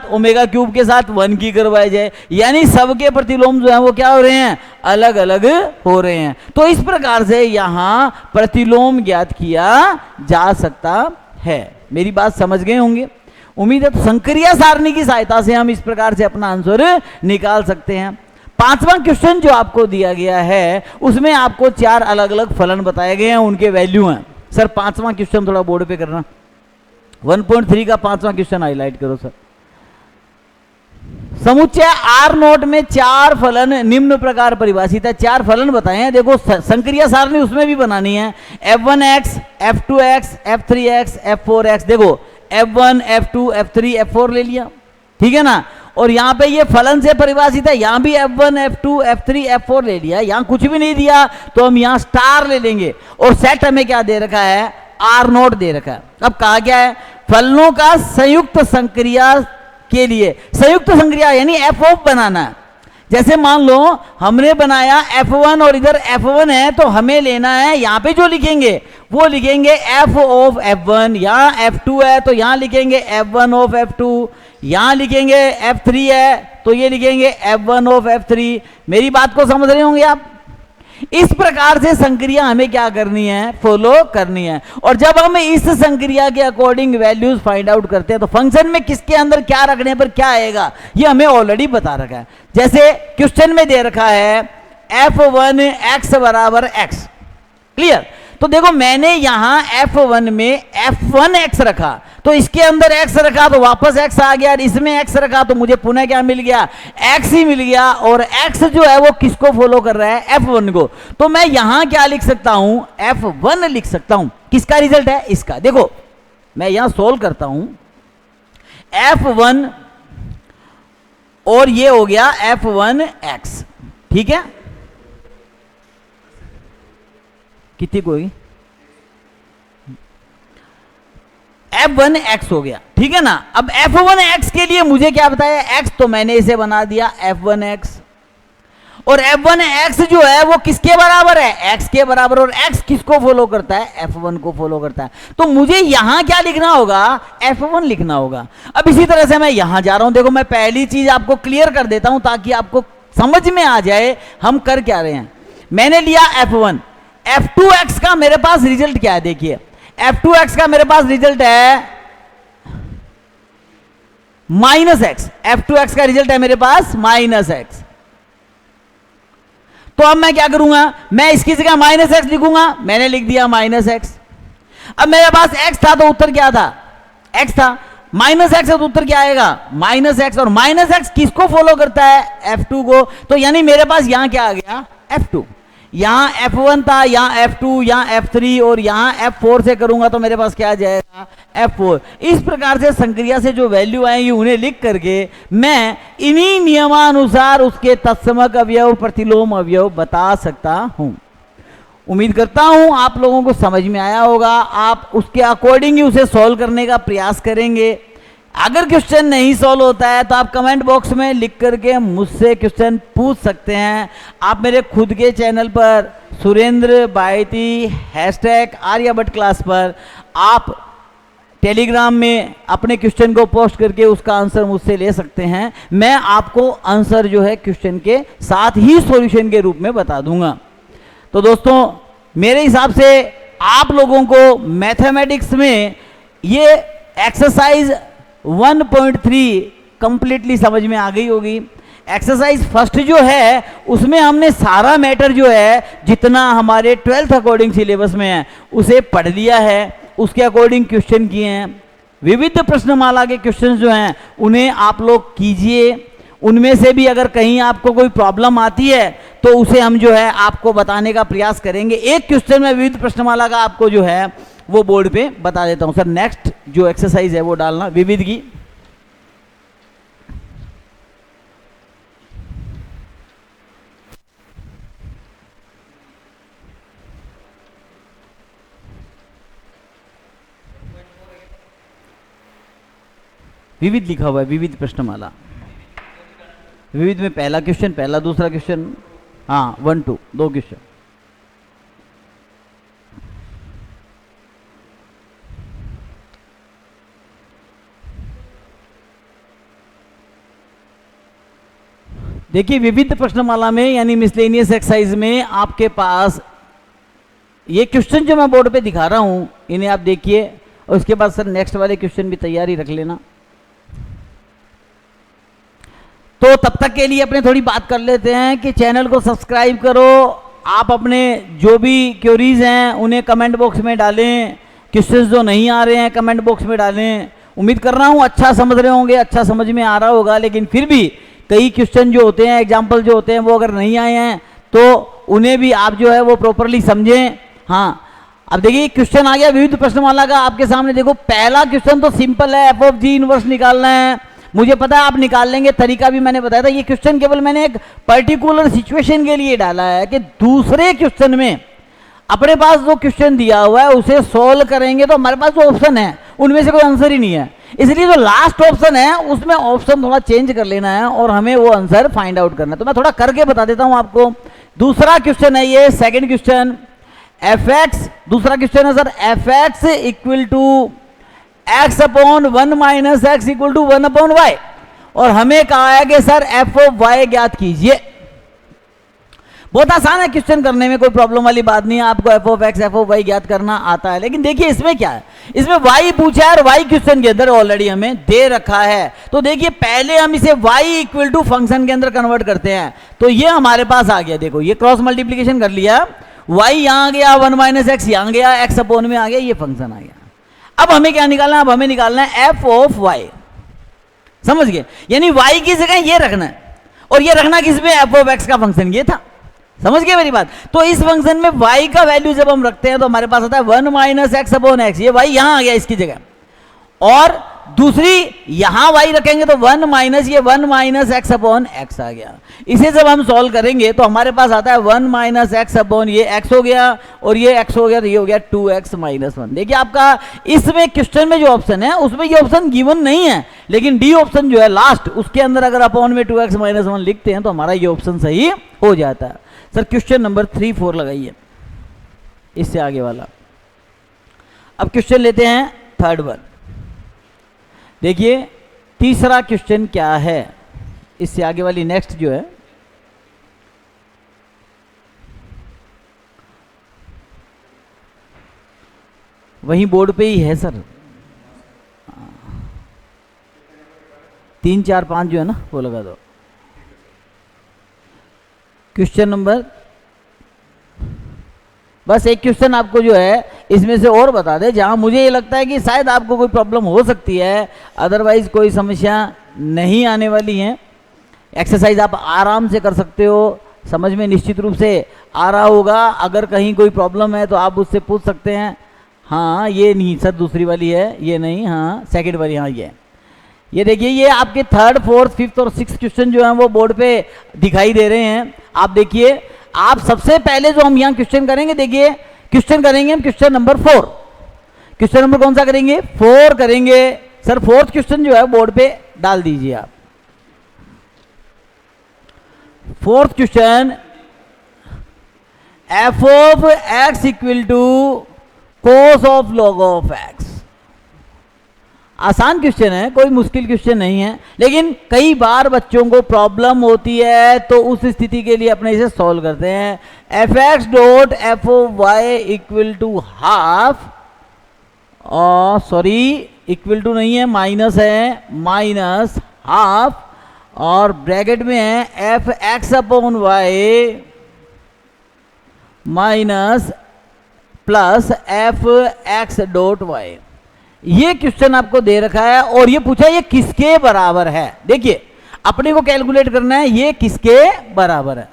1 की करवाई जाए, यानी सबके प्रतिलोम जो है वो क्या हो रहे हैं, अलग अलग हो रहे हैं। तो इस प्रकार से यहां प्रतिलोम ज्ञात किया जा सकता है। मेरी बात समझ गए होंगे, उम्मीद है। तो संक्रिया सारणी की सहायता से हम इस प्रकार से अपना आंसर निकाल सकते हैं। 5वां क्वेश्चन जो आपको दिया गया है उसमें आपको 4 अलग अलग फलन बताए गए हैं, उनके वैल्यू हैं। सर 5वां क्वेश्चन थोड़ा बोर्ड पे करना। 1.3 का 5वां क्वेश्चन हाईलाइट करो सर। समुच्चय आर नोट में 4 फलन निम्न प्रकार परिभाषित है। 4 फलन बताए हैं, देखो संक्रिया सारणी उसमें भी बनानी है। f1x, f2x, f3x, f4x। देखो f1, f2, f3, f4 ले लिया, ठीक है ना। और यहां पे ये फलन से परिभाषित है, यहां भी f1, f2, f3, f4 ले लिया। यहां कुछ भी नहीं दिया तो हम यहां स्टार ले लेंगे। और सेट हमें क्या दे रखा है, आर नोट दे रखा है। अब कहा क्या है, फलनों का संयुक्त संक्रिया के लिए, संयुक्त संक्रिया यानी एफ ऑफ बनाना है। जैसे मान लो हमने बनाया f1 और इधर f1 है, तो हमें लेना है, यहां पे जो लिखेंगे वो लिखेंगे f ऑफ f1। यहां f2 है तो यहां लिखेंगे f1 ऑफ f2। यहां लिखेंगे f3 है तो ये लिखेंगे f1 ऑफ f3। मेरी बात को समझ रहे होंगे आप। इस प्रकार से संक्रिया हमें क्या करनी है, फॉलो करनी है। और जब हम इस संक्रिया के अकॉर्डिंग वैल्यूज फाइंड आउट करते हैं तो फंक्शन में किसके अंदर क्या रखने पर क्या आएगा ये हमें ऑलरेडी बता रखा है। जैसे क्वेश्चन में दे रखा है f1x बराबर x, क्लियर। तो देखो मैंने यहां f1 में f1x रखा, तो इसके अंदर x रखा तो वापस x आ गया, इसमें x रखा तो मुझे पुनः क्या मिल गया, x ही मिल गया। और x जो है वो किसको फॉलो कर रहा है, f1 को। तो मैं यहां क्या लिख सकता हूं, f1 लिख सकता हूं। किसका रिजल्ट है, इसका। देखो मैं यहां सोल्व करता हूं, f1 और ये हो गया f1x, ठीक है। कितनी को होगी, f1x हो गया, ठीक है ना। अब f1x के लिए मुझे क्या बताया, x, तो मैंने इसे बना दिया f1x। और f1x जो है वो किसके बराबर है, x के बराबर। और x किसको फॉलो करता है, f1 को फॉलो करता है। तो मुझे यहां क्या लिखना होगा, f1 लिखना होगा। अब इसी तरह से मैं यहां जा रहा हूं। देखो मैं पहली चीज आपको क्लियर कर देता हूं ताकि आपको समझ में आ जाए हम कर क्या रहे हैं। मैंने लिया f1, f2x का मेरे पास रिजल्ट क्या है, देखिए f2x का मेरे पास रिजल्ट है -x। f2x का रिजल्ट है मेरे पास -x। तो अब मैं क्या करूंगा, मैं इसकी जगह -x लिखूंगा। मैंने लिख दिया -x। अब मेरे पास x था तो उत्तर क्या था, x था। -x है तो उत्तर क्या आएगा, -x। और -x किसको फॉलो करता है, f2 को। तो यानी मेरे पास यहां क्या आ गया, f2। यहां f1 था, यहां f2, यहां f3 और यहां f4 से करूंगा तो मेरे पास क्या आ जाएगा, f4। इस प्रकार से संक्रिया से जो वैल्यू आएंगी उन्हें लिख करके मैं इन्हीं नियमानुसार उसके तत्समक अवयव, प्रतिलोम अवयव बता सकता हूं। उम्मीद करता हूं आप लोगों को समझ में आया होगा। आप उसके अकॉर्डिंग ही उसे सॉल्व करने का प्रयास करेंगे। अगर क्वेश्चन नहीं सॉल्व होता है तो आप कमेंट बॉक्स में लिख करके मुझसे क्वेश्चन पूछ सकते हैं। आप मेरे खुद के चैनल पर सुरेंद्र बायती #आर्यभट्ट क्लास पर आप टेलीग्राम में अपने क्वेश्चन को पोस्ट करके उसका आंसर मुझसे ले सकते हैं। मैं आपको आंसर जो है क्वेश्चन के साथ ही सॉल्यूशन के रूप में बता दूंगा। तो दोस्तों मेरे हिसाब से आप लोगों को मैथमेटिक्स में ये एक्सरसाइज 1.3 कंप्लीटली समझ में आ गई होगी। एक्सरसाइज फर्स्ट जो है उसमें हमने सारा मैटर जो है जितना हमारे 12th अकॉर्डिंग सिलेबस में है उसे पढ़ लिया है, उसके अकॉर्डिंग क्वेश्चन किए हैं। विविध प्रश्नमाला के क्वेश्चन जो हैं उन्हें आप लोग कीजिए। उनमें से भी अगर कहीं आपको कोई प्रॉब्लम आती है तो उसे हम जो है आपको बताने का प्रयास करेंगे। एक क्वेश्चन में विविध प्रश्नमाला का आपको जो है वो बोर्ड पे बता देता हूं। सर नेक्स्ट जो एक्सरसाइज है वो डालना विविध की। विविध लिखा हुआ है, विविध प्रश्नमाला। विविध में पहला क्वेश्चन, पहला दूसरा क्वेश्चन, हाँ 1 2 दो क्वेश्चन। देखिए विविध प्रश्नमाला में यानी मिसलेनियस एक्सरसाइज में आपके पास ये क्वेश्चन जो मैं बोर्ड पे दिखा रहा हूं इन्हें आप देखिए और उसके बाद सर नेक्स्ट वाले क्वेश्चन भी तैयारी रख लेना। तो तब तक के लिए अपने थोड़ी बात कर लेते हैं कि चैनल को सब्सक्राइब करो। आप अपने जो भी क्वेरीज हैं उन्हें कमेंट बॉक्स में डालें। क्वेश्चंस जो नहीं आ रहे हैं कमेंट बॉक्स में डालें। उम्मीद कर रहा हूँ अच्छा समझ रहे होंगे, अच्छा समझ में आ रहा होगा, लेकिन फिर भी कई क्वेश्चन जो होते हैं, एग्जाम्पल जो होते हैं, वो अगर नहीं आए हैं तो उन्हें भी आप जो है वो प्रॉपरली समझें। हाँ, अब देखिए क्वेश्चन आ गया विविध प्रश्नमाला का आपके सामने। देखो पहला क्वेश्चन तो सिंपल है, एफ ऑफ जी इनवर्स निकालना है। मुझे पता है आप निकाल लेंगे, तरीका भी मैंने बताया था। ये क्वेश्चन केवल मैंने एक पर्टिकुलर सिचुएशन के लिए डाला है कि दूसरे क्वेश्चन में अपने पास जो क्वेश्चन दिया हुआ है उसे सॉल्व करेंगे तो हमारे पास जो ऑप्शन है उनमें से कोई आंसर ही नहीं है, इसलिए जो लास्ट ऑप्शन है उसमें ऑप्शन थोड़ा चेंज कर लेना है और हमें वो आंसर फाइंड आउट करना है। तो मैं थोड़ा करके बता देता हूं आपको। दूसरा क्वेश्चन है ये, सेकंड क्वेश्चन, एफ एक्स, दूसरा क्वेश्चन है sir f x equal to x upon 1 minus x equal to 1 upon y, और हमें कहा है कि सर एफ ऑफ वाई ज्ञात कीजिए। बहुत आसान है क्वेश्चन करने में, कोई प्रॉब्लम वाली बात नहीं है। आपको f of x f of y ज्ञात करना आता है, लेकिन देखिए इसमें क्या है, इसमें वाई पूछा है और वाई क्वेश्चन के अंदर ऑलरेडी हमें दे रखा है। तो देखिए पहले हम इसे वाई इक्वल टू फंक्शन के अंदर कन्वर्ट करते हैं, तो ये हमारे पास आ गया। देखो ये क्रॉस मल्टीप्लीकेशन कर लिया, वाई यहां गया, 1 माइनस एक्स यहां गया, एक्स अपॉन में आ गया, ये फंक्शन आ गया। अब हमें क्या निकालना है, अब हमें निकालना है एफ ऑफ वाई। समझ गए, यानी वाई की जगह ये रखना है, और ये रखना किस में, एफ ऑफ एक्स का फंक्शन ये था। समझ गए मेरी बात। तो इस फंक्शन में y का वैल्यू जब हम रखते हैं तो हमारे पास आता है 1 माइनस एक्स अपॉन एक्स, ये y यहां आ गया इसकी जगह, और दूसरी यहां y रखेंगे तो 1 माइनस ये 1 माइनस एक्स अपॉन एक्स आ गया। इसे जब हम सॉल्व करेंगे तो हमारे पास आता है 1 माइनस एक्स अपॉन ये x हो गया, और ये x हो गया, तो ये हो गया 2x माइनस 1। देखिए आपका इसमें क्वेश्चन में जो ऑप्शन है उसमें ये ऑप्शन गिवन नहीं है, लेकिन डी ऑप्शन जो है लास्ट, उसके अंदर अगर अपॉन में 2x माइनस 1 लिखते हैं तो हमारा ये ऑप्शन सही हो जाता है। सर क्वेश्चन नंबर 3, 4 लगाइए, इससे आगे वाला। अब क्वेश्चन लेते हैं थर्ड वन। देखिए तीसरा क्वेश्चन क्या है, इससे आगे वाली नेक्स्ट जो है, वही बोर्ड पे ही है सर, 3, 4, 5 जो है ना वो लगा दो। क्वेश्चन नंबर, बस एक क्वेश्चन आपको जो है इसमें से और बता दे जहां मुझे ये लगता है कि शायद आपको कोई प्रॉब्लम हो सकती है, अदरवाइज कोई समस्या नहीं आने वाली है। एक्सरसाइज आप आराम से कर सकते हो, समझ में निश्चित रूप से आ रहा होगा। अगर कहीं कोई प्रॉब्लम है तो आप उससे पूछ सकते हैं। हाँ ये नहीं सर दूसरी वाली है, ये नहीं, हाँ सेकेंड वाली, हाँ ये देखिए ये आपके थर्ड, फोर्थ, फिफ्थ और सिक्स क्वेश्चन जो हैं वो बोर्ड पे दिखाई दे रहे हैं। आप देखिए, आप सबसे पहले जो हम यहाँ क्वेश्चन करेंगे, देखिए क्वेश्चन करेंगे हम क्वेश्चन नंबर 4। क्वेश्चन नंबर कौन सा करेंगे, 4 करेंगे। सर फोर्थ क्वेश्चन जो है बोर्ड पे डाल दीजिए आप। Fourth question, f of x equal to cos of log of x. आसान क्वेश्चन है, कोई मुश्किल क्वेश्चन नहीं है, लेकिन कई बार बच्चों को प्रॉब्लम होती है तो उस स्थिति के लिए अपने इसे सॉल्व करते हैं। F x dot f o y equal to half, और सॉरी इक्वल टू नहीं है, माइनस है, माइनस हाफ, और ब्रैकेट में है f x upon y minus plus f x dot y. ये क्वेश्चन आपको दे रखा है और ये पूछा ये किसके बराबर है। देखिए अपने को कैलकुलेट करना है ये किसके बराबर है।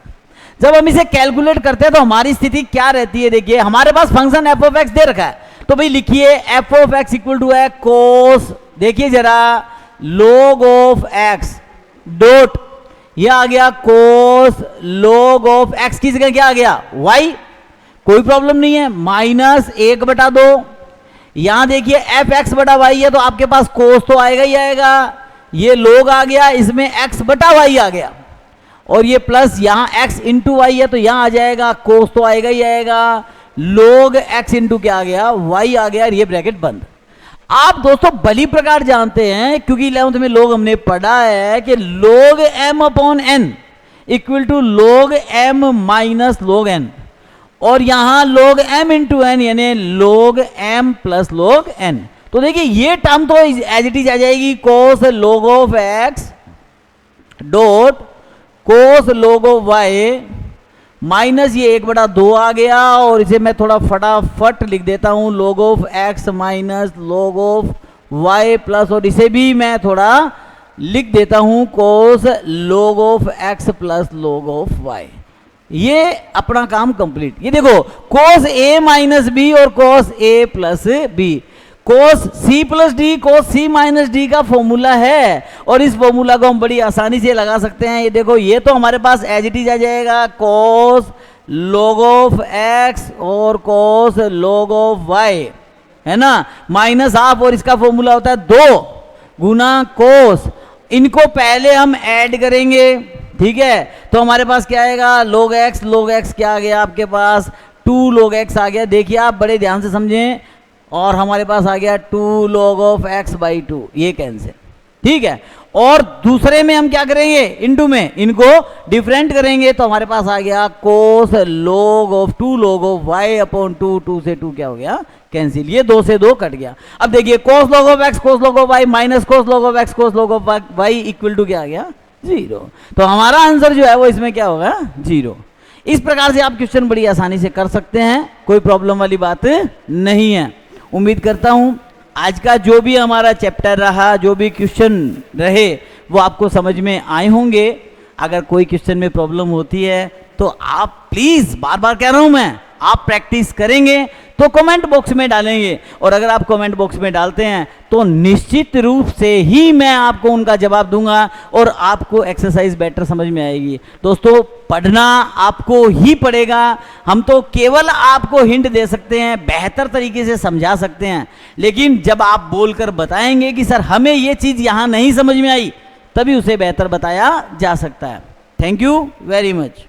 जब हम इसे कैलकुलेट करते हैं तो हमारी स्थिति क्या रहती है, देखिए हमारे पास फंक्शन एफ ऑफ एक्स दे रखा है, तो भाई लिखिए f of x equal to है कोस, देखिए जरा लॉग ऑफ एक्स डॉट, ये आ गया कोस लॉग ऑफ एक्स की जगह क्या आ गया वाई, कोई प्रॉब्लम नहीं है, माइनस 1/2। यहां देखिए एफ एक्स बटा वाई है तो आपके पास कोस तो आएगा ही आएगा, ये लोग आ गया, इसमें एक्स बटा वाई आ गया, और ये प्लस यहां एक्स इंटू वाई है तो यहां आ जाएगा कोस तो आएगा ही आएगा, लोग एक्स इंटू क्या आ गया वाई आ गया, ये ब्रैकेट बंद। आप दोस्तों भली प्रकार जानते हैं क्योंकि 11th में लोग हमने पढ़ा है कि log m upon n equal to log m minus log n, और यहां लोग m इंटू एन यानी लोग m प्लस लोग n। तो देखिए ये टर्म तो एज इट इज आ जाएगी कोस लोग ऑफ x डॉट कोस लोग ऑफ y माइनस ये 1/2 आ गया, और इसे मैं थोड़ा फटाफट लिख देता हूं, log of x minus log of y plus, और इसे भी मैं थोड़ा लिख देता हूं cos log of x plus log of y। ये अपना काम कंप्लीट। ये देखो cos a माइनस बी और cos a plus b, cos c plus d, cos c minus d का फॉर्मूला है, और इस फॉर्मूला को हम बड़ी आसानी से लगा सकते हैं। ये देखो ये तो हमारे पास एज इट इज आ जाएगा, cos log ऑफ x और cos log ऑफ y, है ना, माइनस हाफ, और इसका फॉर्मूला होता है 2 गुना cos। इनको पहले हम ऐड करेंगे, ठीक है, तो हमारे पास क्या आएगा, log x क्या आ गया आपके पास, 2 log x आ गया। देखिए आप बड़े ध्यान से समझें, और हमारे पास आ गया 2 log ऑफ x बाई 2, ये कैंसिल, ठीक है। और दूसरे में हम क्या करेंगे, इनटू में इनको डिफरेंट करेंगे, तो हमारे पास आ गया cos log of 2 log of y upon 2, 2 से 2 क्या हो गया, कैंसिल, ये 2 से 2 कट गया। अब देखिए cos log of x cos log of y minus cos log of x cos log of y equal to क्या आ गया, 0। तो हमारा आंसर जो है वो इसमें क्या होगा, 0। इस प्रकार से आप क्वेश्चन बड़ी आसानी से कर सकते हैं, कोई प्रॉब्लम वाली बात नहीं है। उम्मीद करता हूं आज का जो भी हमारा चैप्टर रहा, जो भी क्वेश्चन रहे, वो आपको समझ में आए होंगे। अगर कोई क्वेश्चन में प्रॉब्लम होती है तो आप प्लीज, बार बार कह रहा हूं मैं, आप प्रैक्टिस करेंगे तो कमेंट बॉक्स में डालेंगे, और अगर आप कमेंट बॉक्स में डालते हैं तो निश्चित रूप से ही मैं आपको उनका जवाब दूंगा, और आपको एक्सरसाइज बेटर समझ में आएगी। दोस्तों पढ़ना आपको ही पड़ेगा, हम तो केवल आपको हिंट दे सकते हैं, बेहतर तरीके से समझा सकते हैं, लेकिन जब आप बोलकर बताएंगे कि सर हमें ये चीज़ यहाँ नहीं समझ में आई, तभी उसे बेहतर बताया जा सकता है। Thank you very much.